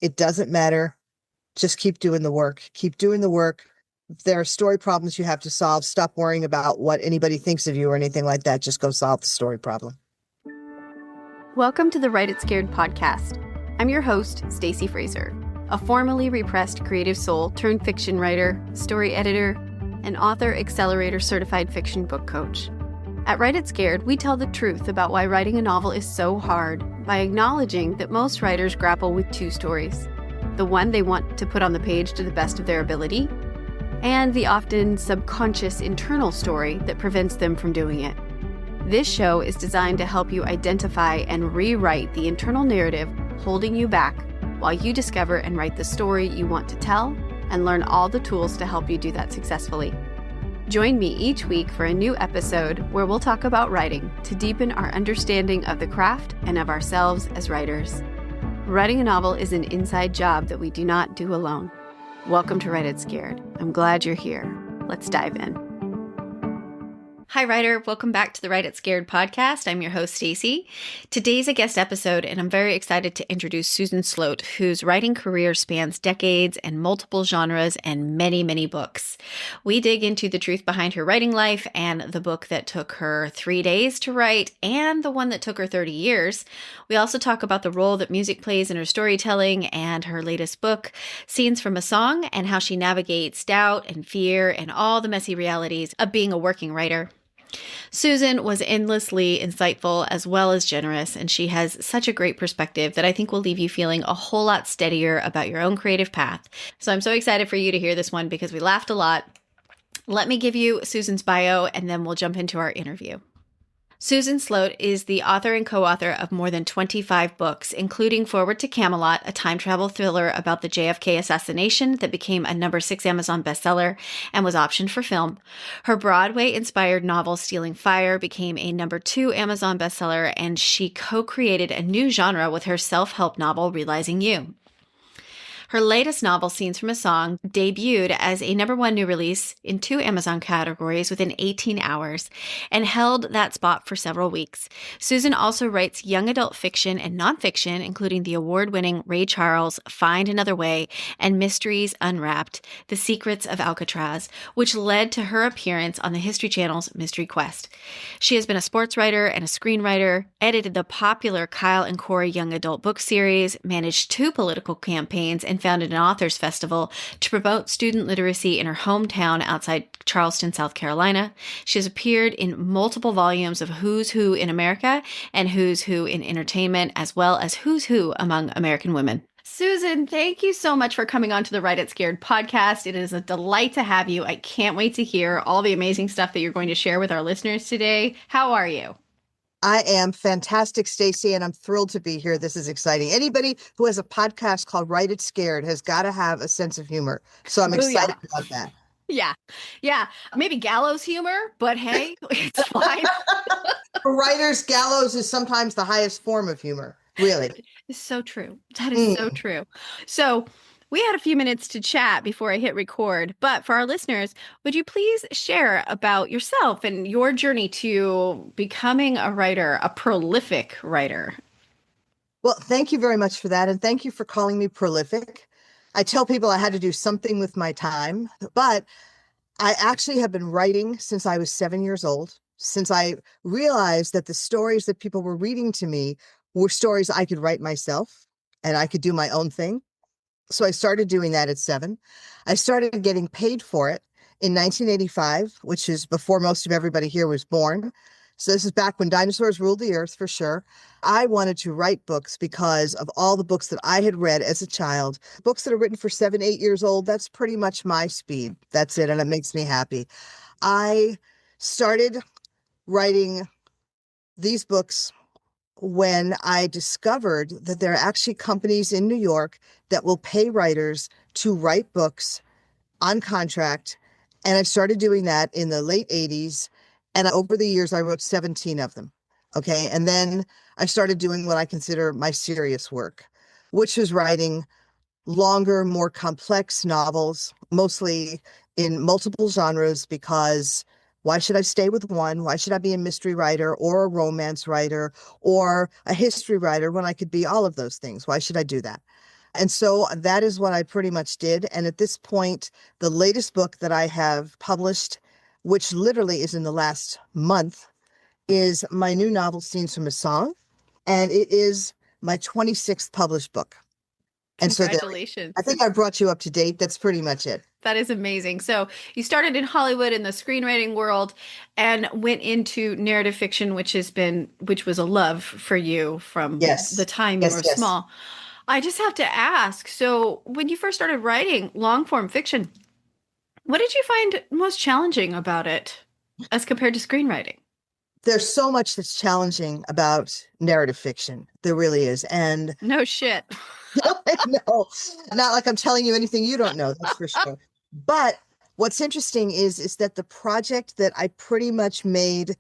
It doesn't matter. Just keep doing the work. Keep doing the work. If there are story problems you have to solve, stop worrying about what anybody thinks of you or anything like that. Just go solve the story problem. Welcome to the Write It Scared podcast. I'm your host, Stacey Fraser, a formerly repressed creative soul turned fiction writer, story editor, and author accelerator certified fiction book coach. At Write It Scared, we tell the truth about why writing a novel is so hard by acknowledging that most writers grapple with two stories: the one they want to put on the page to the best of their ability, and the often subconscious internal story that prevents them from doing it. This show is designed to help you identify and rewrite the internal narrative holding you back while you discover and write the story you want to tell and learn all the tools to help you do that successfully. Join me each week for a new episode where we'll talk about writing to deepen our understanding of the craft and of ourselves as writers. Writing a novel is an inside job that we do not do alone. Welcome to Write It Scared. I'm glad you're here. Let's dive in. Hi, writer. Welcome back to the Write It Scared podcast. I'm your host, Stacey. Today's a guest episode, and I'm very excited to introduce Susan Sloate, whose writing career spans decades and multiple genres and many, many books. We dig into the truth behind her writing life and the book that took her 3 days to write and the one that took her 30 years. We also talk about the role that music plays in her storytelling and her latest book, Scenes from a Song, and how she navigates doubt and fear and all the messy realities of being a working writer. Susan was endlessly insightful as well as generous, and she has such a great perspective that I think will leave you feeling a whole lot steadier about your own creative path. So I'm so excited for you to hear this one because we laughed a lot. Let me give you Susan's bio, and then we'll jump into our interview. Susan Sloate is the author and co-author of more than 25 books, including Forward to Camelot, a time travel thriller about the JFK assassination that became a number 6 Amazon bestseller and was optioned for film. Her Broadway-inspired novel Stealing Fire became a number 2 Amazon bestseller, and she co-created a new genre with her self-help novel Realizing You. Her latest novel, Scenes from a Song, debuted as a number 1 new release in 2 Amazon categories within 18 hours and held that spot for several weeks. Susan also writes young adult fiction and nonfiction, including the award-winning Ray Charles' Find Another Way and Mysteries Unwrapped, The Secrets of Alcatraz, which led to her appearance on the History Channel's Mystery Quest. She has been a sports writer and a screenwriter, edited the popular Kyle and Corey young adult book series, managed 2 political campaigns, and founded an authors festival to promote student literacy in her hometown outside Charleston, South Carolina. She has appeared in multiple volumes of Who's Who in America and Who's Who in Entertainment, as well as Who's Who among American women. Susan, thank you so much for coming on to the Write It Scared podcast. It is a delight to have you. I can't wait to hear all the amazing stuff that you're going to share with our listeners today. How are you? I am fantastic, Stacey, and I'm thrilled to be here. This is exciting. Anybody who has a podcast called Write It Scared has got to have a sense of humor. So I'm excited about that. Yeah. Maybe gallows humor, but hey, it's fine. For writers, gallows is sometimes the highest form of humor. Really. It's so true. That is so true. So we had a few minutes to chat before I hit record, but for our listeners, would you please share about yourself and your journey to becoming a writer, a prolific writer? Well, thank you very much for that. And thank you for calling me prolific. I tell people I had to do something with my time, but I actually have been writing since I was 7 years old, since I realized that the stories that people were reading to me were stories I could write myself and I could do my own thing. So I started doing that at 7. I started getting paid for it in 1985, which is before most of everybody here was born. So this is back when dinosaurs ruled the earth for sure. I wanted to write books because of all the books that I had read as a child. Books that are written for 7, 8 years old, that's pretty much my speed. That's it, and it makes me happy. I started writing these books when I discovered that there are actually companies in New York that will pay writers to write books on contract. And I started doing that in the late 80s. And over the years, I wrote 17 of them. Okay. And then I started doing what I consider my serious work, which was writing longer, more complex novels, mostly in multiple genres, because why should I stay with one? Why should I be a mystery writer or a romance writer or a history writer when I could be all of those things? Why should I do that? And so that is what I pretty much did. And at this point, the latest book that I have published, which literally is in the last month, is my new novel, Scenes from a Song. And it is my 26th published book. And so there, I Congratulations. think I brought you up to date. That's pretty much it. That is amazing. So you started in Hollywood in the screenwriting world and went into narrative fiction, which was a love for you from the Yes. time you Yes, were yes. small. I just have to ask, so when you first started writing long form fiction, what did you find most challenging about it as compared to screenwriting? There's so much that's challenging about narrative fiction. There really is. And No shit. no, not like I'm telling you anything you don't know, that's for sure. But what's interesting is that the project that I pretty much made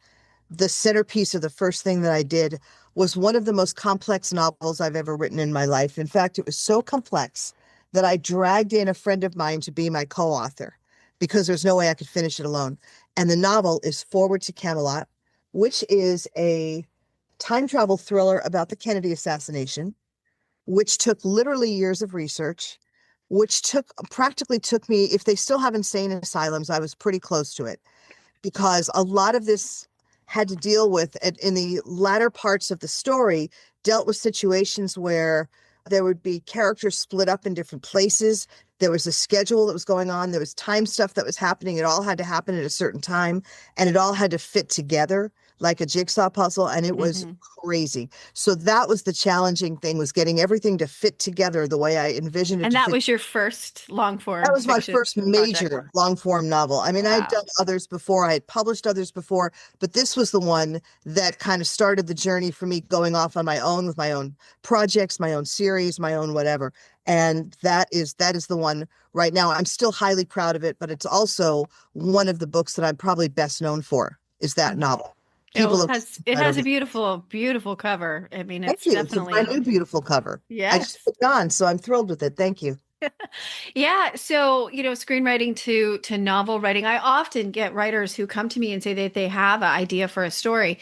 the centerpiece of the first thing that I did was one of the most complex novels I've ever written in my life. In fact, it was so complex that I dragged in a friend of mine to be my co-author because there's no way I could finish it alone. And the novel is Forward to Camelot, which is a time travel thriller about the Kennedy assassination, which took literally years of research, which practically took me, if they still have insane asylums, I was pretty close to it because a lot of this had to deal with in the latter parts of the story, dealt with situations where there would be characters split up in different places. There was a schedule that was going on. There was time stuff that was happening. It all had to happen at a certain time, and it all had to fit together like a jigsaw puzzle. And it was Hmm. crazy. So that was the challenging thing, was getting everything to fit together the way I envisioned it And to that fit. was your first long That form was my fiction first project. major long form novel. I mean, I had Wow. done others before, I had published others before, but this was the one that kind of started the journey for me going off on my own with my own projects, my own series, my own whatever. And that is the one right now. I'm still highly proud of it, but it's also one of the books that I'm probably best known for is that Mhm. novel. Oh, People have it read has over. a beautiful, beautiful cover. I mean, Thank it's you. It's a brand definitely new, beautiful cover. I just yes. put it on, so I'm thrilled with it. Thank you. Yeah, so screenwriting to novel writing, I often get writers who come to me and say that they have an idea for a story,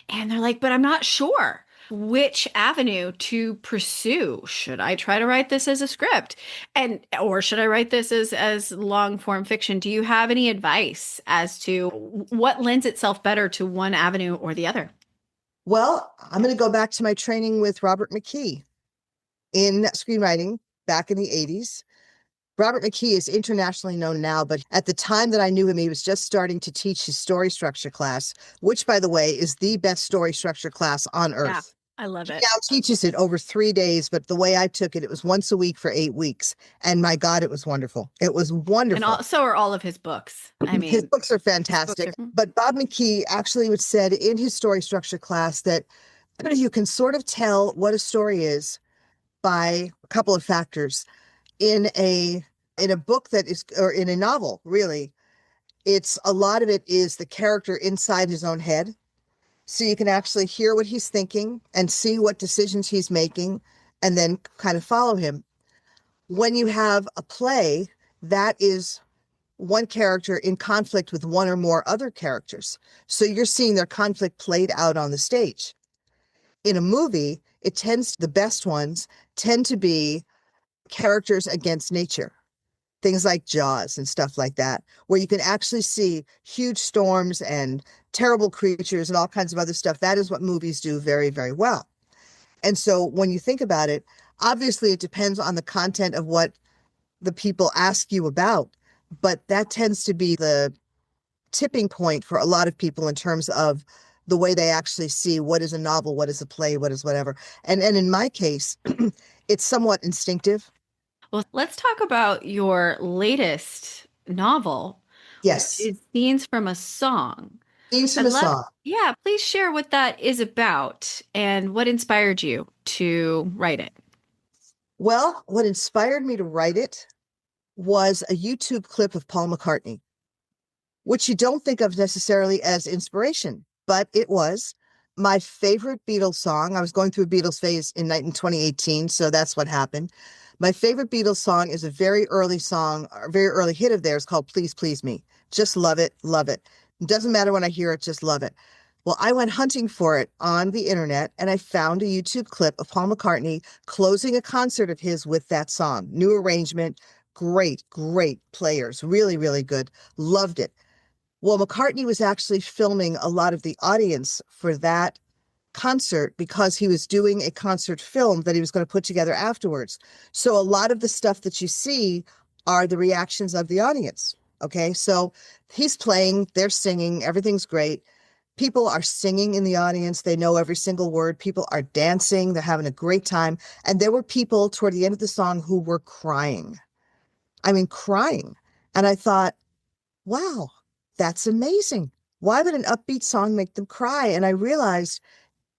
and they're like, "But I'm not sure which avenue to pursue. Should I try to write this as a script, and or should I write this as long form fiction? Do you have any advice as to what lends itself better to one avenue or the other?" Well, I'm going to go back to my training with Robert McKee in screenwriting back in the 80s. Robert McKee is internationally known now, but at the time that I knew him, he was just starting to teach his story structure class, which, by the way, is the best story structure class on Yeah, earth. I love He it. now teaches it over 3 days, but the way I took it, it was once a week for 8 weeks. And my God, it was wonderful. It was And wonderful. so are all of his books. I His mean, books are his books fantastic. are But Bob McKee actually would said in his story structure class that you can sort of tell what a story is by a couple of factors. In a book that is, or in a novel, really, it's a lot of it is the character inside his own head. So you can actually hear what he's thinking and see what decisions he's making and then kind of follow him. When you have a play, that is one character in conflict with one or more other characters. So you're seeing their conflict played out on the stage. In a movie, the best ones tend to be characters against nature, things like Jaws and stuff like that, where you can actually see huge storms and terrible creatures and all kinds of other stuff. That is what movies do very, very well. And so when you think about it, obviously it depends on the content of what the people ask you about, but that tends to be the tipping point for a lot of people in terms of the way they actually see what is a novel, what is a play, what is whatever. And in my case, it's somewhat instinctive. Well, let's talk about your latest novel, which Yes. is Scenes from a Song. Scenes from I'd a love, song. yeah, please share what that is about and what inspired you to write it. Well, what inspired me to write it was a YouTube clip of Paul McCartney, which you don't think of necessarily as inspiration, but it was my favorite Beatles song. I was going through a Beatles phase in 2018, so that's what happened. My favorite Beatles song is a very early song, a very early hit of theirs called Please Please Me. Just love it, love it. It doesn't matter when I hear it, just love it. Well, I went hunting for it on the internet and I found a YouTube clip of Paul McCartney closing a concert of his with that song. New arrangement, great, great players, really, really good. Loved it. Well, McCartney was actually filming a lot of the audience for that concert because he was doing a concert film that he was going to put together afterwards. So a lot of the stuff that you see are the reactions of the audience. Okay. So he's playing, they're singing, everything's great. People are singing in the audience. They know every single word. People are dancing. They're having a great time. And there were people toward the end of the song who were crying. I mean, crying. And I thought, wow, that's amazing. Why would an upbeat song make them cry? And I realized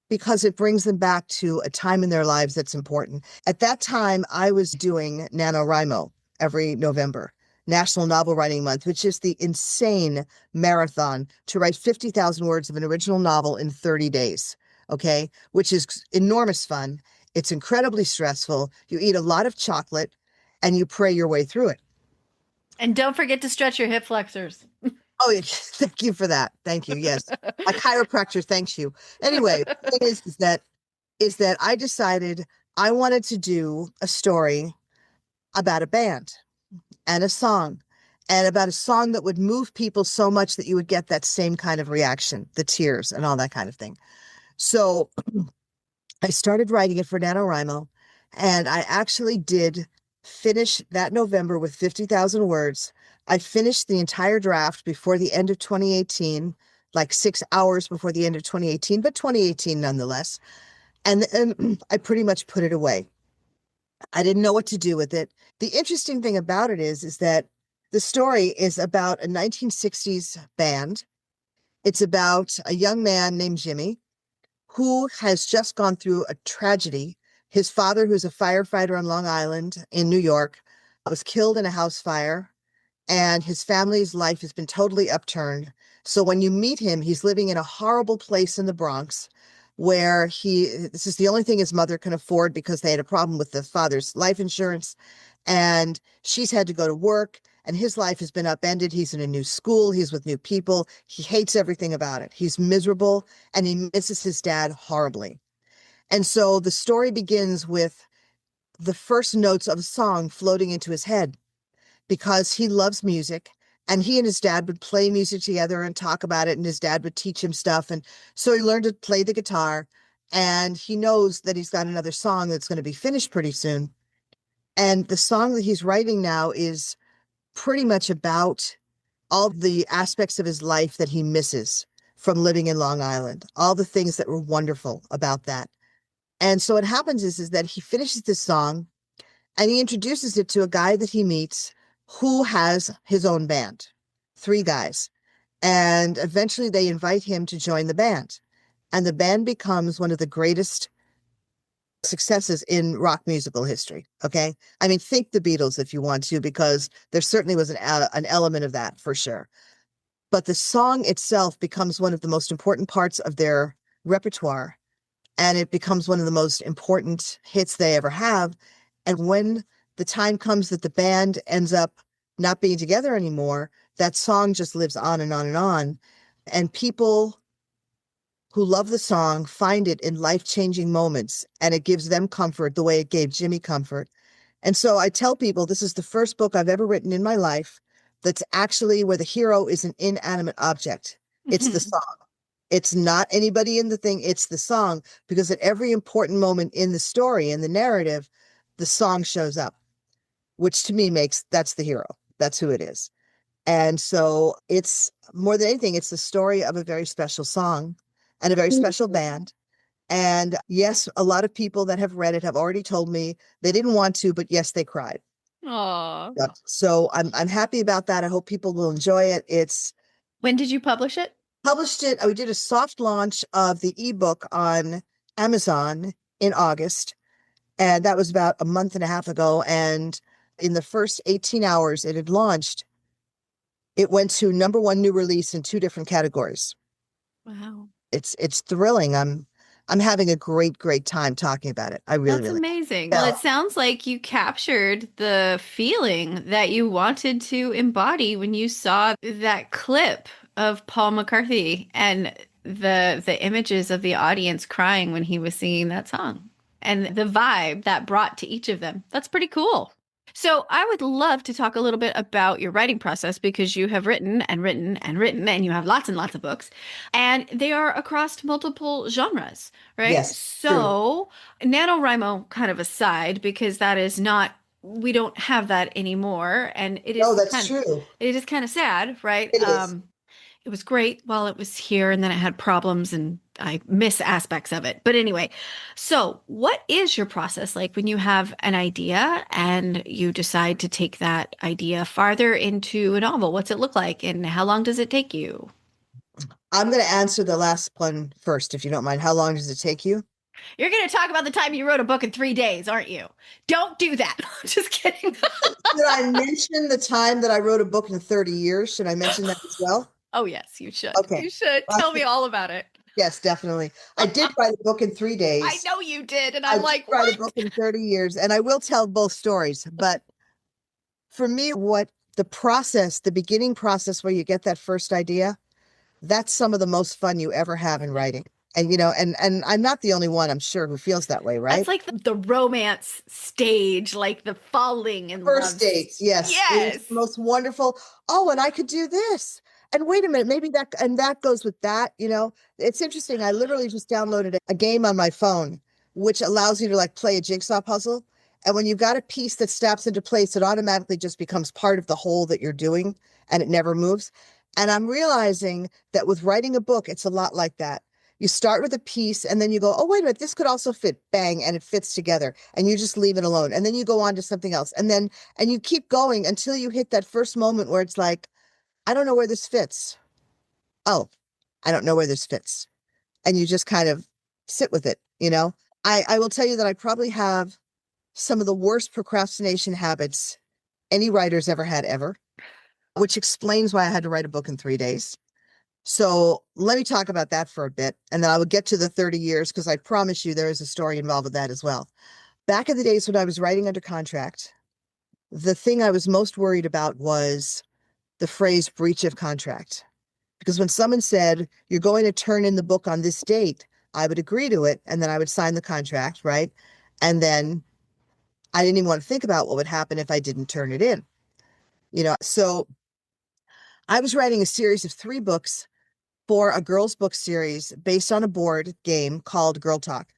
because it brings them back to a time in their lives that's important. At that time, I was doing NaNoWriMo every November, National Novel Writing Month, which is the insane marathon to write 50,000 words of an original novel in 30 days, okay? Which is enormous fun. It's incredibly stressful. You eat a lot of chocolate and you pray your way through it. And don't forget to stretch your hip flexors. Oh, thank you for that. Thank you. Yes. My chiropractor thanks you. Anyway, the thing is that I decided I wanted to do a story about a band and a song and about a song that would move people so much that you would get that same kind of reaction, the tears and all that kind of thing. So I started writing it for NaNoWriMo, and I actually did finish that November with 50,000 words. I finished the entire draft before the end of 2018, like 6 hours before the end of 2018, but 2018 nonetheless. And I pretty much put it away. I didn't know what to do with it. The interesting thing about it is that the story is about a 1960s band. It's about a young man named Jimmy who has just gone through a tragedy. His father, who's a firefighter on Long Island in New York, was killed in a house fire, and his family's life has been totally upturned. So when you meet him, he's living in a horrible place in the Bronx where this is the only thing his mother can afford because they had a problem with the father's life insurance. And she's had to go to work, and his life has been upended. He's in a new school. He's with new people. He hates everything about it. He's miserable, and he misses his dad horribly. And so the story begins with the first notes of a song floating into his head because he loves music. And he and his dad would play music together and talk about it. And his dad would teach him stuff. And so he learned to play the guitar. And he knows that he's got another song that's going to be finished pretty soon. And the song that he's writing now is pretty much about all the aspects of his life that he misses from living in Long Island, all the things that were wonderful about that. And so what happens is that he finishes this song and he introduces it to a guy that he meets who has his own band, 3 guys. And eventually they invite him to join the band. And the band becomes one of the greatest successes in rock musical history. Okay. I mean, think the Beatles if you want to, because there certainly was an element of that for sure. But the song itself becomes one of the most important parts of their repertoire. And it becomes one of the most important hits they ever have. And when the time comes that the band ends up not being together anymore, that song just lives on and on and on. And people who love the song find it in life-changing moments, and it gives them comfort the way it gave Jimmy comfort. And so I tell people this is the first book I've ever written in my life that's actually where the hero is an inanimate object. It's the song. It's not anybody in the thing, it's the song, because at every important moment in the story, in the narrative, the song shows up, which to me that's the hero. That's who it is. And so it's more than anything, it's the story of a very special song and a very special band. And yes, a lot of people that have read it have already told me they didn't want to, but yes, they cried. Aww. So I'm happy about that. I hope people will enjoy it. When did you publish it? Published it. We did a soft launch of the ebook on Amazon in August. And that was about a month and a half ago. And in the first 18 hours it had launched, it went to #1 new release in 2 different categories. Wow. It's thrilling. I'm having a great time talking about it. I really, That's really amazing. Yeah. Well, it sounds like you captured the feeling that you wanted to embody when you saw that clip of Paul McCartney. And the images of the audience crying when he was singing that song and the vibe that brought to each of them. That's pretty cool. So I would love to talk a little bit about your writing process because you have written and written and written and you have lots and lots of books and they are across multiple genres, right? Yes, true. So NaNoWriMo kind of aside because that is not we don't have that anymore and No, that's true. it is kind of sad, right? It is. It was great while it was here and then it had problems and I miss aspects of it. But anyway, so what is your process like when you have an idea and you decide to take that idea farther into a novel? What's it look like and how long does it take you? I'm going to answer the last one first, if you don't mind. How long does it take you? You're going to talk about the time you wrote a book in 3 days, aren't you? Don't do that. Just kidding. Did I mention the time that I wrote a book in 30 years? Should I mention that as well? Oh, yes, you should. Okay. You should. Tell me all about it. Yes, definitely. I did write a book in 3 days. I know you did. And I I'm did like, write what? a book in 30 years, and I will tell both stories. But for me, what the process, the beginning process where you get that first idea, that's some of the most fun you ever have in writing. And and I'm not the only one, I'm sure, who feels that way, right? That's like the romance stage, like the falling in First love. dates, yes. It is Yes. the most wonderful. Oh, and I could do this. And wait a minute, maybe that, and that goes with that, It's interesting. I literally just downloaded a game on my phone, which allows you to like play a jigsaw puzzle. And when you've got a piece that snaps into place, it automatically just becomes part of the whole that you're doing and it never moves. And I'm realizing that with writing a book, it's a lot like that. You start with a piece and then you go, oh, wait a minute, this could also fit, bang, and it fits together. And you just leave it alone. And then you go on to something else. And you keep going until you hit that first moment where it's like, I don't know where this fits. Oh, I don't know where this fits. And you just kind of sit with it. I will tell you that I probably have some of the worst procrastination habits any writer's ever had ever, which explains why I had to write a book in 3 days. So let me talk about that for a bit, and then I will get to the 30 years because I promise you there is a story involved with that as well. Back in the days when I was writing under contract, the thing I was most worried about was the phrase breach of contract. Because when someone said, you're going to turn in the book on this date, I would agree to it, and then I would sign the contract, right? And then I didn't even want to think about what would happen if I didn't turn it in. So I was writing a series of 3 books for a girls' book series based on a board game called Girl Talk.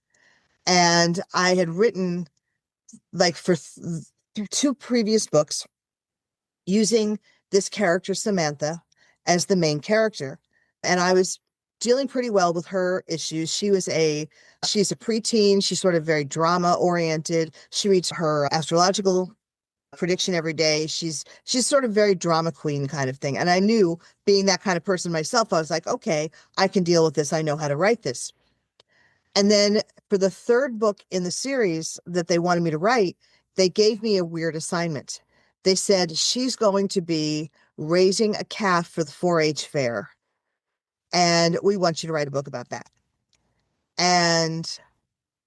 And I had written like for 2 previous books using this character, Samantha, as the main character. And I was dealing pretty well with her issues. She's a preteen. She's sort of very drama oriented. She reads her astrological prediction every day. She's sort of very drama queen kind of thing. And I knew, being that kind of person myself, I was like, okay, I can deal with this. I know how to write this. And then for the 3rd book in the series that they wanted me to write, they gave me a weird assignment. They said, she's going to be raising a calf for the 4-H fair. And we want you to write a book about that. And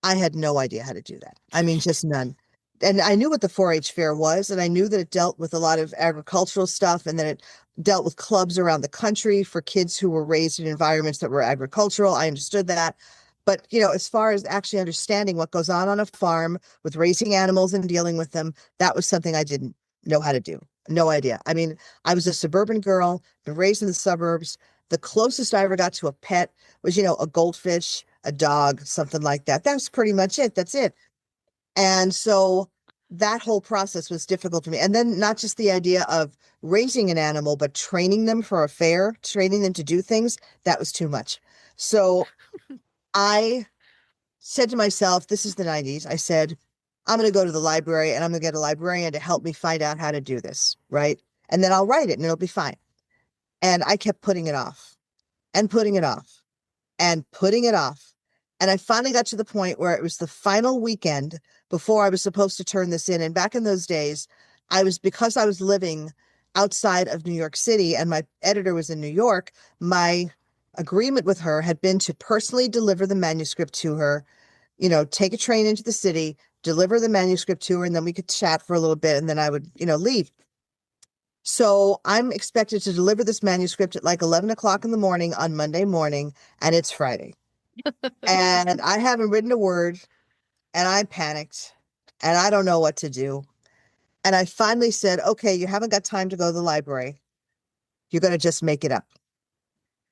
I had no idea how to do that. I mean, just none. And I knew what the 4-H fair was, and I knew that it dealt with a lot of agricultural stuff, and that it dealt with clubs around the country for kids who were raised in environments that were agricultural. I understood that. But, as far as actually understanding what goes on a farm with raising animals and dealing with them, that was something I didn't know how to do. No idea. I mean, I was a suburban girl, been raised in the suburbs. The closest I ever got to a pet was, a goldfish, a dog, something like that. That was pretty much it. That's it. And so that whole process was difficult for me. And then not just the idea of raising an animal, but training them for a fair, training them to do things, that was too much. So I said to myself, this is the 90s. I said, I'm going to go to the library and I'm going to get a librarian to help me find out how to do this, right? And then I'll write it and it'll be fine. And I kept putting it off and putting it off and putting it off. And I finally got to the point where it was the final weekend before I was supposed to turn this in. And back in those days, because I was living outside of New York City and my editor was in New York, my agreement with her had been to personally deliver the manuscript to her, take a train into the city, deliver the manuscript to her, and then we could chat for a little bit and then I would, leave. So I'm expected to deliver this manuscript at like 11 o'clock in the morning on Monday morning, and it's Friday. And I haven't written a word, and I'm panicked, and I don't know what to do. And I finally said, okay, you haven't got time to go to the library. You're going to just make it up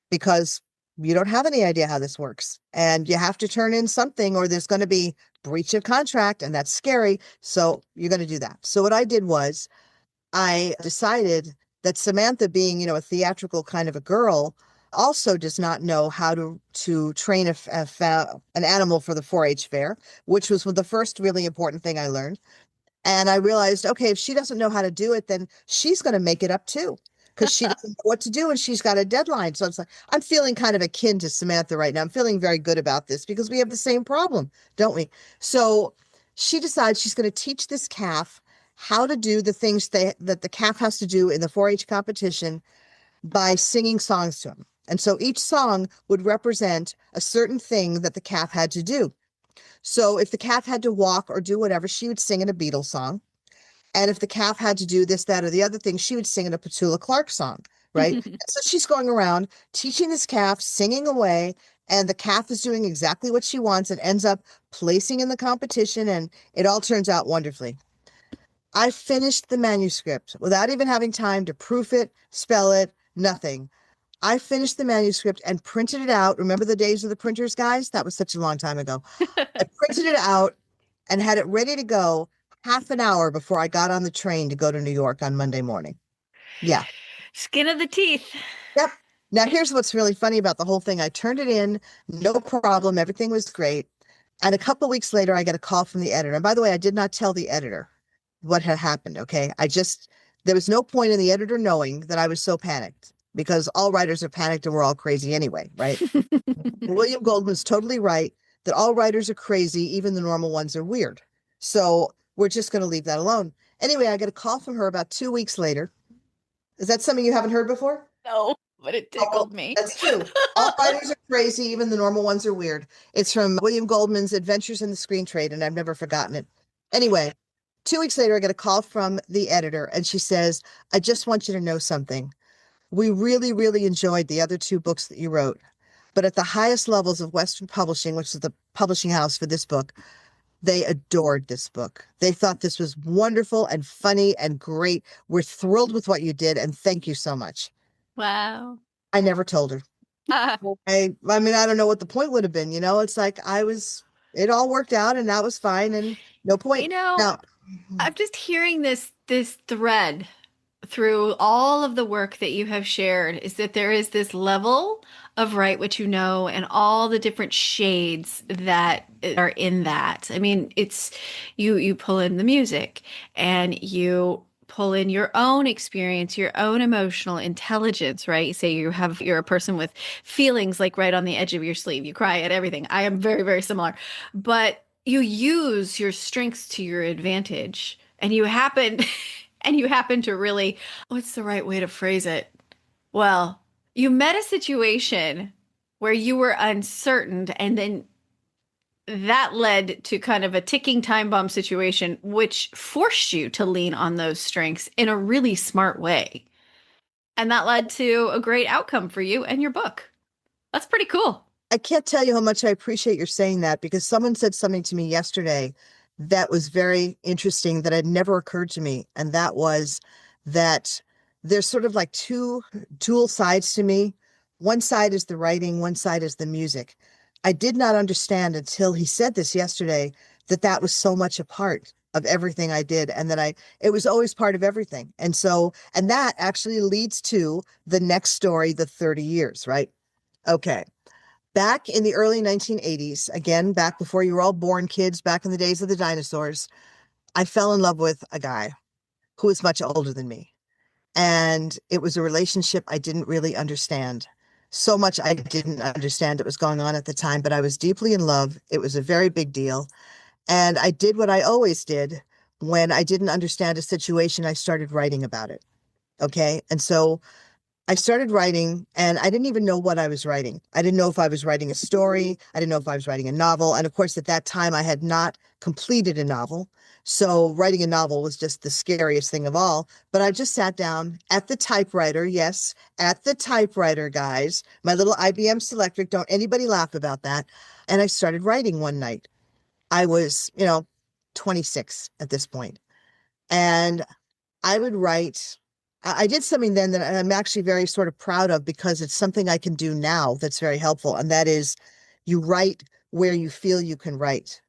because you don't have any idea how this works. And you have to turn in something, or there's going to be breach of contract, and that's scary. So you're going to do that. So what I did was I decided that Samantha, being, a theatrical kind of a girl, also does not know how to train an animal for the 4-H fair, which was the first really important thing I learned. And I realized, okay, if she doesn't know how to do it, then she's going to make it up too, because she doesn't know what to do and she's got a deadline. So it's like, I'm feeling kind of akin to Samantha right now. I'm feeling very good about this because we have the same problem, don't we? So she decides she's going to teach this calf how to do the things that the calf has to do in the 4-H competition by singing songs to him. And so each song would represent a certain thing that the calf had to do. So if the calf had to walk or do whatever, she would sing in a Beatles song. And if the calf had to do this, that, or the other thing, she would sing in a Petula Clark song, right? So she's going around teaching this calf, singing away, and the calf is doing exactly what she wants and ends up placing in the competition, and it all turns out wonderfully. I finished the manuscript without even having time to proof it, spell it, nothing. I finished the manuscript and printed it out. Remember the days of the printers, guys? That was such a long time ago. I printed it out and had it ready to go half an hour before I got on the train to go to New York on Monday morning. Yeah. Skin of the teeth. Yep. Now, here's what's really funny about the whole thing. I turned it in, no problem. Everything was great. And a couple of weeks later, I get a call from the editor. And by the way, I did not tell the editor what had happened. Okay. There was no point in the editor knowing that I was so panicked, because all writers are panicked and we're all crazy anyway, right? William Goldman's totally right that all writers are crazy, even the normal ones are weird. So we're just going to leave that alone. Anyway, I get a call from her about 2 weeks later. Is that something you haven't heard before? No, but it tickled me. That's true. All writers are crazy, even the normal ones are weird. It's from William Goldman's Adventures in the Screen Trade, and I've never forgotten it. Anyway, 2 weeks later, I get a call from the editor, and she says, I just want you to know something. We really, really enjoyed the other 2 books that you wrote. But at the highest levels of Western Publishing, which is the publishing house for this book, they adored this book. They thought this was wonderful and funny and great. We're thrilled with what you did, and thank you so much. Wow. I never told her. I mean, I don't know what the point would have been. It's like it all worked out and that was fine and no point. Now, I'm just hearing this thread through all of the work that you have shared, is that there is this level of write what you know and all the different shades that are in that. I mean, it's you pull in the music and you pull in your own experience, your own emotional intelligence, right? You say you're a person with feelings like right on the edge of your sleeve. You cry at everything. I am very, very similar. But you use your strengths to your advantage, and you happen to really, what's the right way to phrase it? Well, you met a situation where you were uncertain, and then that led to kind of a ticking time bomb situation, which forced you to lean on those strengths in a really smart way. And that led to a great outcome for you and your book. That's pretty cool. I can't tell you how much I appreciate your saying that, because someone said something to me yesterday that was very interesting that had never occurred to me. And that was that there's sort of like two dual sides to me. One side is the writing, one side is the music. I did not understand until he said this yesterday that that was so much a part of everything I did, and that it was always part of everything. And that actually leads to the next story, the 30 years, right? Okay. Back in the early 1980s, again, back before you were all born, kids, back in the days of the dinosaurs, I fell in love with a guy who was much older than me. And it was a relationship I didn't really understand. So much I didn't understand what was going on at the time, but I was deeply in love. It was a very big deal. And I did what I always did when I didn't understand a situation. I started writing about it. Okay. And so I started writing and I didn't even know what I was writing. I didn't know if I was writing a story. I didn't know if I was writing a novel. And of course, at that time, I had not completed a novel. So writing a novel was just the scariest thing of all. But I just sat down at the typewriter. Yes, at the typewriter, guys. My little IBM Selectric. Don't anybody laugh about that. And I started writing one night. I was, 26 at this point. And I would write. I did something then that I'm actually very sort of proud of because it's something I can do now that's very helpful. And that is you write where you feel you can write.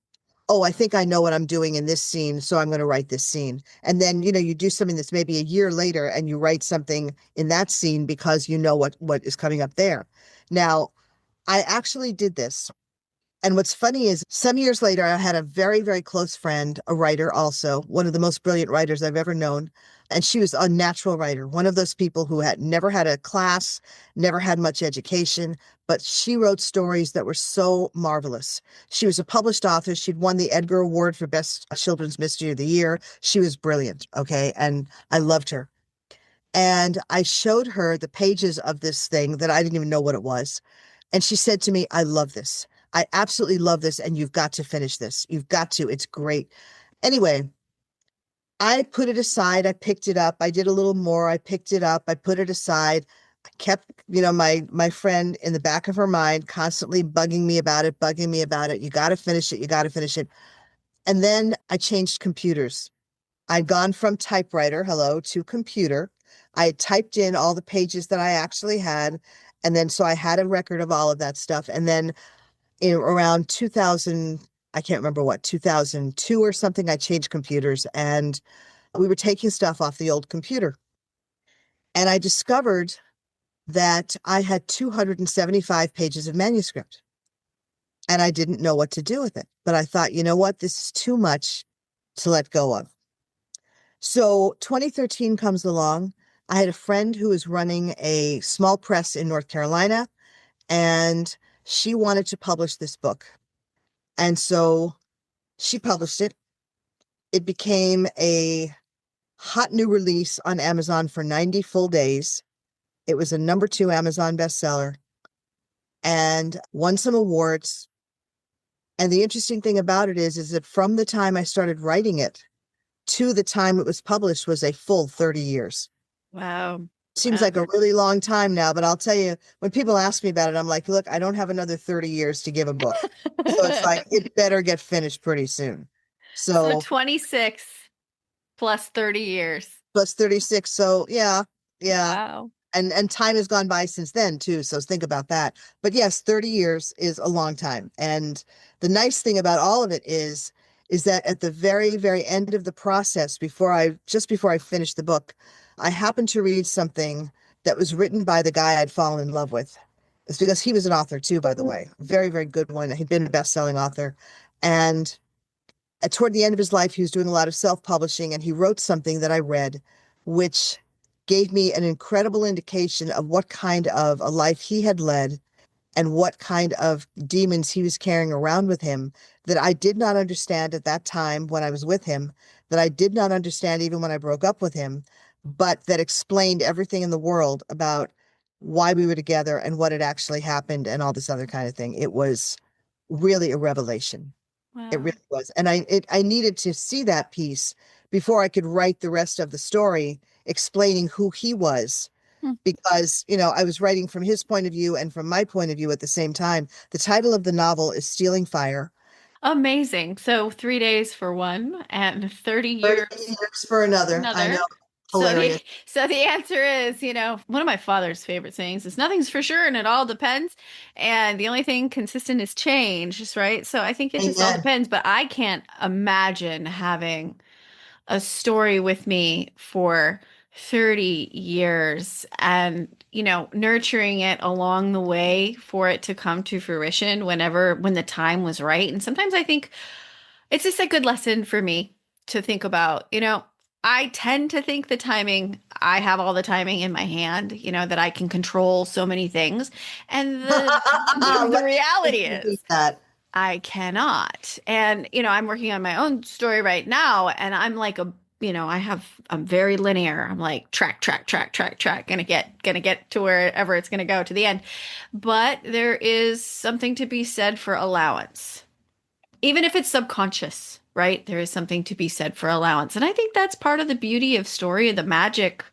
Oh, I think I know what I'm doing in this scene, so I'm going to write this scene. And then, you do something that's maybe a year later and you write something in that scene because you know what is coming up there. Now, I actually did this. And what's funny is some years later, I had a very, very close friend, a writer also, one of the most brilliant writers I've ever known. And she was a natural writer, one of those people who had never had a class, never had much education, but she wrote stories that were so marvelous. She was a published author. She'd won the Edgar Award for Best Children's Mystery of the Year. She was brilliant. Okay. And I loved her. And I showed her the pages of this thing that I didn't even know what it was. And she said to me, I love this. I absolutely love this. And you've got to finish this. You've got to. It's great. Anyway, I put it aside. I picked it up. I did a little more. I picked it up. I put it aside. I kept, my friend in the back of her mind constantly bugging me about it, bugging me about it. You got to finish it. You got to finish it. And then I changed computers. I'd gone from typewriter, hello, to computer. I had typed in all the pages that I actually had. And then so I had a record of all of that stuff. And then in around 2000, I can't remember what, 2002 or something, I changed computers and we were taking stuff off the old computer. And I discovered that I had 275 pages of manuscript and I didn't know what to do with it. But I thought, you know what? This is too much to let go of. So 2013 comes along. I had a friend who was running a small press in North Carolina, and she wanted to publish this book. And so she published it. It became a hot new release on Amazon for 90 full days. It was a #2 Amazon bestseller and won some awards. And the interesting thing about it is that from the time I started writing it to the time it was published was a full 30 years. Wow. Seems Wow. like a really long time now, but I'll tell you, when people ask me about it, I'm like, look, I don't have another 30 years to give a book. So it's like, it better get finished pretty soon. So So 26 plus 30 years. plus 36. So yeah, yeah. Wow. And time has gone by since then too. So think about that. But yes, 30 years is a long time. And the nice thing about all of it is that at the very, very end of the process, just before I finished the book, I happened to read something that was written by the guy I'd fallen in love with. It's because he was an author too, by the way. Very, very good one. He'd been a best-selling author. And toward the end of his life, he was doing a lot of self-publishing, and he wrote something that I read, which gave me an incredible indication of what kind of a life he had led and what kind of demons he was carrying around with him that I did not understand at that time when I was with him, that I did not understand even when I broke up with him, but that explained everything in the world about why we were together and what had actually happened and all this other kind of thing. It was really a revelation. It Wow. really was. And I needed to see that piece before I could write the rest of the story explaining who he was Hmm. because, I was writing from his point of view and from my point of view at the same time. The title of the novel is Stealing Fire. Amazing. So 3 days for one and 30 30 years years for for another. I know. another. So the Hilarious. so the answer is, one of my father's favorite sayings is nothing's for sure and it all depends. And the only thing consistent is change, right? So I think it just all Amen. depends. But I can't imagine having a story with me for 30 years and, nurturing it along the way for it to come to fruition when the time was right. And sometimes I think it's just a good lesson for me to think about, I tend to think I have all the timing in my hand, that I can control so many things. And the Let's reality beat is that. I cannot. And, I'm working on my own story right now, and I'm like I'm very linear. I'm like track, gonna get to wherever it's gonna go to the end. But there is something to be said for allowance. Even if it's subconscious, right? There is something to be said for allowance. And I think that's part of the beauty of story, the magic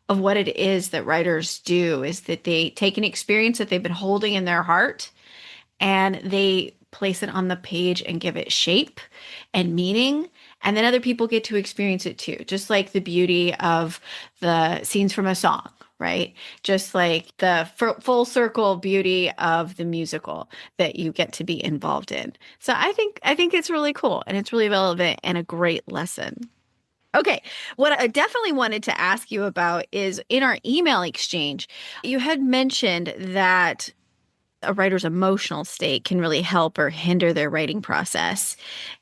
of what it is that writers do is that they take an experience that they've been holding in their heart and they place it on the page and give it shape and meaning. And then other people get to experience it too, just like the beauty of the scenes from a song, right? Just like the full circle beauty of the musical that you get to be involved in. So I think it's really cool and it's really relevant and a great lesson. Okay, what I definitely wanted to ask you about is in our email exchange, you had mentioned that a writer's emotional state can really help or hinder their writing process.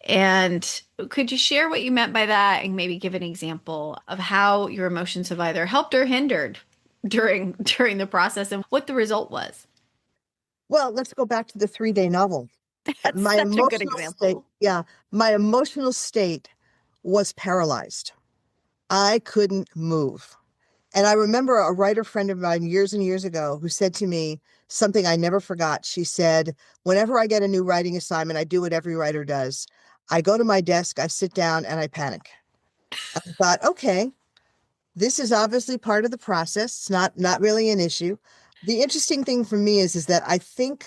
And could you share what you meant by that and maybe give an example of how your emotions have either helped or hindered during the process and what the result was? Well, let's go back to the 3-day novel. That's My such a good emotional state, example. yeah, my emotional state was paralyzed. I couldn't move. And I remember a writer friend of mine years and years ago who said to me something I never forgot. She said, whenever I get a new writing assignment, I do what every writer does. I go to my desk, I sit down, and I panic. I thought, okay, this is obviously part of the process. It's not really an issue. The interesting thing for me is that I think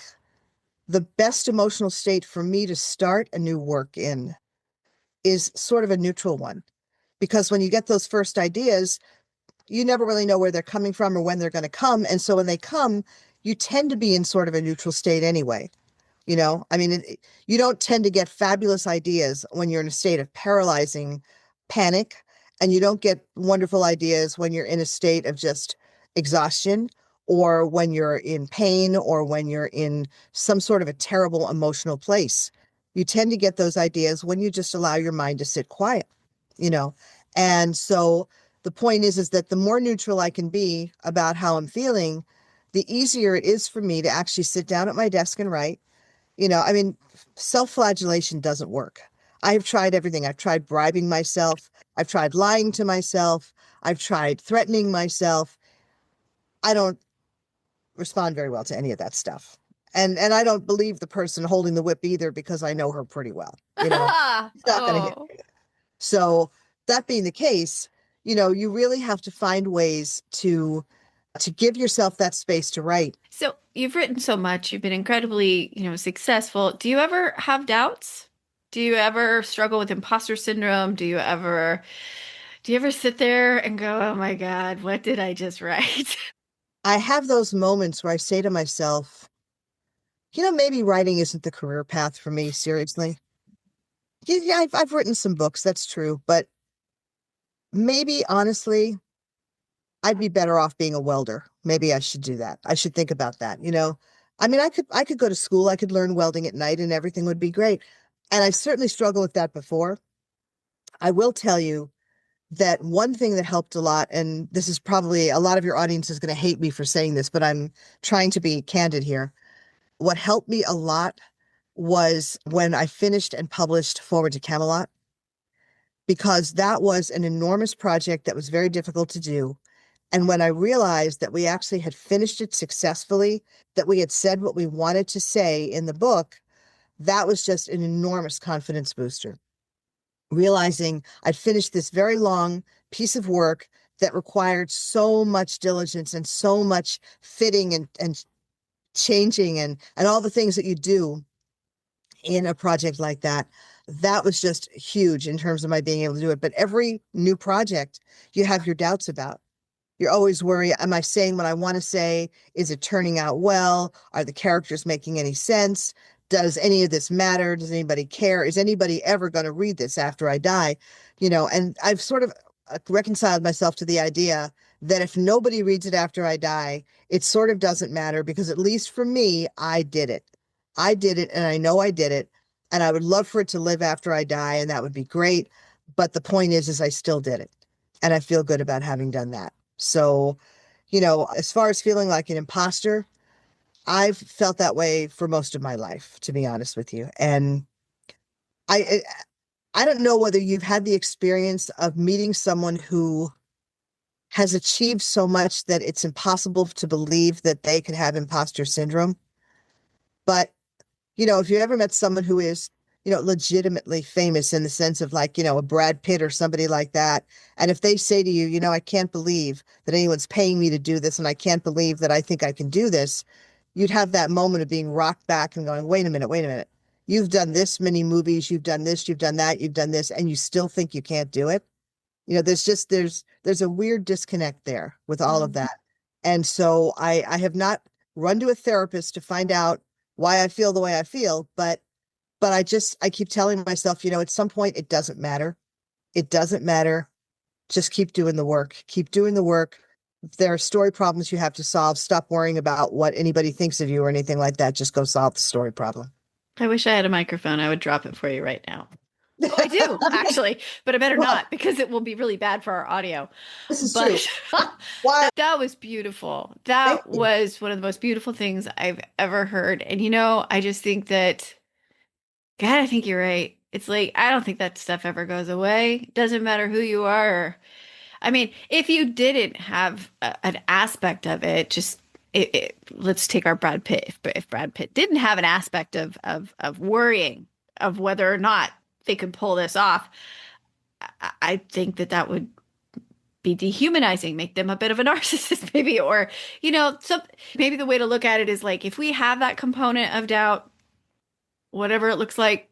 the best emotional state for me to start a new work in is sort of a neutral one. Because when you get those first ideas, you never really know where they're coming from or when they're going to come. And so when they come, you tend to be in sort of a neutral state anyway. I mean, you don't tend to get fabulous ideas when you're in a state of paralyzing panic, and you don't get wonderful ideas when you're in a state of just exhaustion or when you're in pain or when you're in some sort of a terrible emotional place. You tend to get those ideas when you just allow your mind to sit quiet, you know. And so the point is that the more neutral I can be about how I'm feeling, the easier it is for me to actually sit down at my desk and write. I mean, self-flagellation doesn't work. I've tried everything. I've tried bribing myself. I've tried lying to myself. I've tried threatening myself. I don't respond very well to any of that stuff. And I don't believe the person holding the whip either because I know her pretty well. It's not going to hit. Oh. So that being the case, you really have to find ways to give yourself that space to write. So you've written so much, you've been incredibly, successful. Do you ever have doubts? Do you ever struggle with imposter syndrome? Do you ever sit there and go, "Oh my God, what did I just write?" I have those moments where I say to myself, maybe writing isn't the career path for me, seriously. Yeah, I've written some books, that's true, but maybe honestly, I'd be better off being a welder. Maybe I should do that. I should think about that. I mean, I could go to school, I could learn welding at night and everything would be great. And I certainly struggled with that before. I will tell you that one thing that helped a lot, and this is probably a lot of your audience is going to hate me for saying this, but I'm trying to be candid here. What helped me a lot was when I finished and published Forward to Camelot, because that was an enormous project that was very difficult to do. And when I realized that we actually had finished it successfully, that we had said what we wanted to say in the book, that was just an enormous confidence booster. Realizing I'd finished this very long piece of work that required so much diligence and so much fitting and changing and all the things that you do in a project like that. That was just huge in terms of my being able to do it. But every new project you have your doubts about. You're always worried, am I saying what I want to say? Is it turning out well? Are the characters making any sense? Does any of this matter? Does anybody care? Is anybody ever going to read this after I die? And I've sort of reconciled myself to the idea that if nobody reads it after I die, it sort of doesn't matter because at least for me, I did it. I did it and I know I did it. And I would love for it to live after I die, and that would be great. But the point is I still did it. And I feel good about having done that. So, as far as feeling like an imposter, I've felt that way for most of my life, to be honest with you. And I I don't know whether you've had the experience of meeting someone who has achieved so much that it's impossible to believe that they could have imposter syndrome. But, if you ever met someone who is, legitimately famous in the sense of like, a Brad Pitt or somebody like that. And if they say to you, I can't believe that anyone's paying me to do this, and I can't believe that I think I can do this, you'd have that moment of being rocked back and going, wait a minute, wait a minute. You've done this many movies, you've done this, you've done that, you've done this, and you still think you can't do it. There's a weird disconnect there with all of that. And so I have not run to a therapist to find out why I feel the way I feel, but I keep telling myself, at some point it doesn't matter. It doesn't matter. Just keep doing the work. Keep doing the work. If there are story problems you have to solve, stop worrying about what anybody thinks of you or anything like that. Just go solve the story problem. I wish I had a microphone. I would drop it for you right now. Oh, I do actually, but I better Well, not because it will be really bad for our audio. this is But true. Why? that was beautiful. Thank That you. was one of the most beautiful things I've ever heard. And I just think that, God, I think you're right. It's like, I don't think that stuff ever goes away. Doesn't matter who you are. I mean, if you didn't have an aspect of it, let's take our Brad Pitt. If Brad Pitt didn't have an aspect of worrying of whether or not they could pull this off, I think that would be dehumanizing, make them a bit of a narcissist, maybe, or maybe the way to look at it is like if we have that component of doubt, whatever it looks like,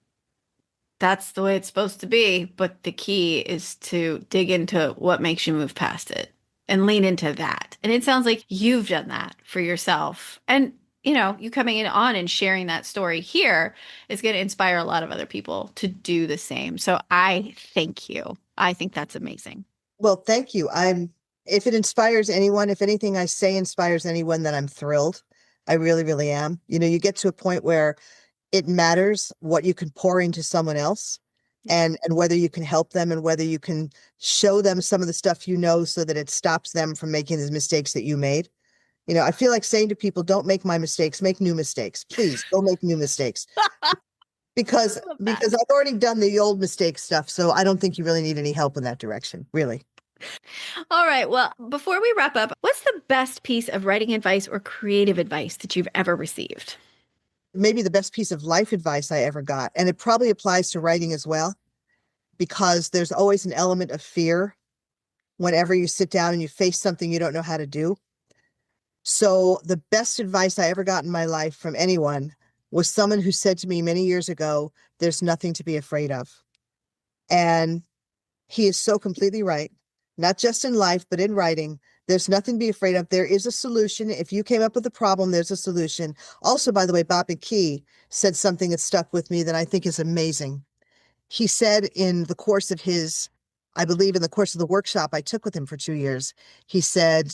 that's the way it's supposed to be. But the key is to dig into what makes you move past it and lean into that. And it sounds like you've done that for yourself. And, you coming in on and sharing that story here is going to inspire a lot of other people to do the same. So I thank you. I think that's amazing. Well, thank you. If it inspires anyone, if anything I say inspires anyone, then I'm thrilled. I really, really am. You get to a point where it matters what you can pour into someone else, and whether you can help them and whether you can show them some of the stuff so that it stops them from making the mistakes that you made. I feel like saying to people, don't make my mistakes, make new mistakes. Please go make new mistakes. Because I've already done the old mistake stuff, so I don't think you really need any help in that direction, really. All right. Well, before we wrap up, what's the best piece of writing advice or creative advice that you've ever received? Maybe the best piece of life advice I ever got, and it probably applies to writing as well, because there's always an element of fear whenever you sit down and you face something you don't know how to do. So the best advice I ever got in my life from anyone was someone who said to me many years ago, there's nothing to be afraid of. And he is so completely right, not just in life, but in writing. There's nothing to be afraid of. There is a solution. If you came up with a problem, there's a solution. Also, by the way, Bob McKee said something that stuck with me that I think is amazing. He said I believe in the course of the workshop I took with him for 2 years, he said,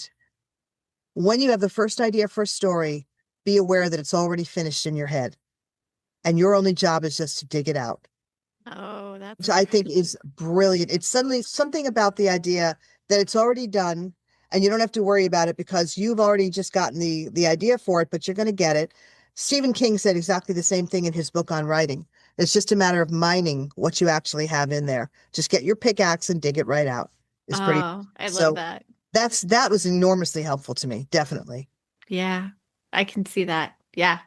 when you have the first idea for a story, be aware that it's already finished in your head. And your only job is just to dig it out. Oh, Which I think is brilliant. It's suddenly something about the idea that it's already done and you don't have to worry about it because you've already just gotten the idea for it, but you're going to get it. Stephen King said exactly the same thing in his book on writing. It's just a matter of mining what you actually have in there. Just get your pickaxe and dig it right out. It's pretty. I love So that. that was enormously helpful to me. Definitely. Yeah, I can see that. Yeah.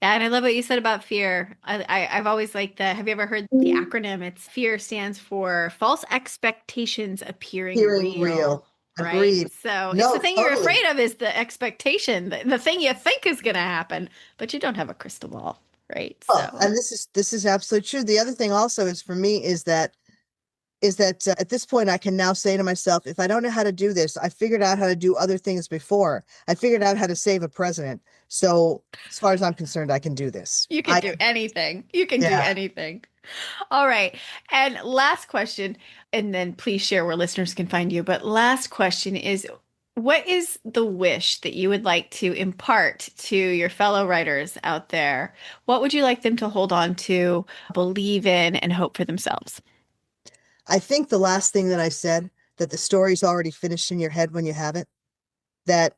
Yeah, and I love what you said about fear. I've always liked that. Have you ever heard the acronym? It's fear stands for false expectations appearing Hearing real. real, right? Agreed. So it's the No, thing you're totally. afraid of is the expectation, the thing you think is going to happen, but you don't have a crystal ball, right? Oh, So, and this is absolutely true. The other thing also is for me is that at this point I can now say to myself, if I don't know how to do this, I figured out how to do other things before. I figured out how to save a president. So as far as I'm concerned, I can do this. you can do anything. You can do Yeah. anything. All right. And last question, and then please share where listeners can find you. But last question is, what is the wish that you would like to impart to your fellow writers out there? What would you like them to hold on to, believe in, and hope for themselves? I think the last thing that I said, that the story's already finished in your head when you have it, that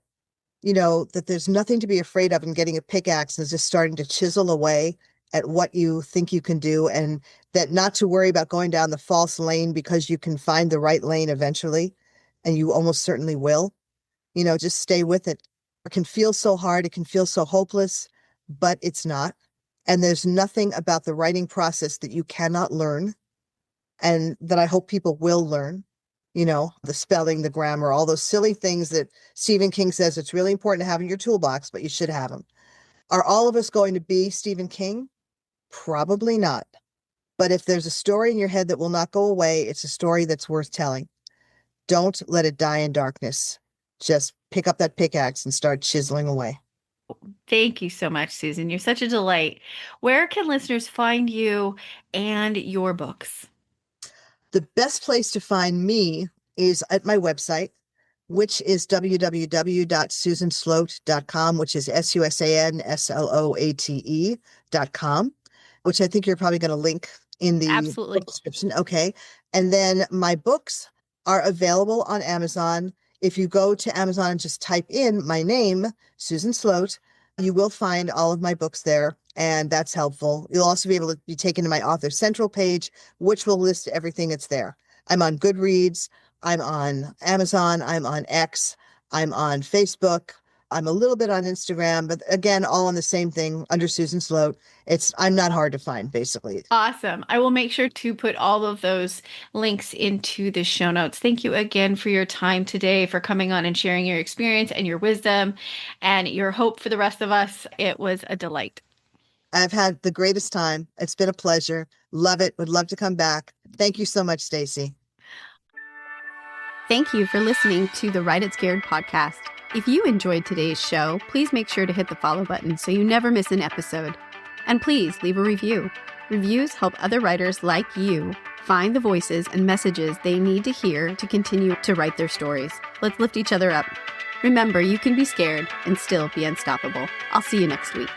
that there's nothing to be afraid of in getting a pickaxe and just starting to chisel away at what you think you can do, and that not to worry about going down the false lane, because you can find the right lane eventually, and you almost certainly will. Just stay with it. It can feel so hard. It can feel so hopeless, but it's not. And there's nothing about the writing process that you cannot learn, and that I hope people will learn. The spelling, the grammar, all those silly things that Stephen King says it's really important to have in your toolbox, but you should have them. Are all of us going to be Stephen King? Probably not. But if there's a story in your head that will not go away, it's a story that's worth telling. Don't let it die in darkness. Just pick up that pickaxe and start chiseling away. Thank you so much, Susan. You're such a delight. Where can listeners find you and your books? The best place to find me is at my website, which is www.susansloate.com, which is SUSANSLOATE.com, which I think you're probably going to link in the Absolutely. book description. Okay. And then my books are available on Amazon. If you go to Amazon and just type in my name, Susan Sloate, you will find all of my books there, and that's helpful. You'll also be able to be taken to my Author Central page, which will list everything that's there. I'm on Goodreads. I'm on Amazon. I'm on X. I'm on Facebook. I'm a little bit on Instagram, but again, all on the same thing under Susan Sloate. I'm not hard to find, basically. Awesome. I will make sure to put all of those links into the show notes. Thank you again for your time today, for coming on and sharing your experience and your wisdom and your hope for the rest of us. It was a delight. I've had the greatest time. It's been a pleasure. Love it. Would love to come back. Thank you so much, Stacy. Thank you for listening to the Write It Scared podcast. If you enjoyed today's show, please make sure to hit the follow button so you never miss an episode. And please leave a review. Reviews help other writers like you find the voices and messages they need to hear to continue to write their stories. Let's lift each other up. Remember, you can be scared and still be unstoppable. I'll see you next week.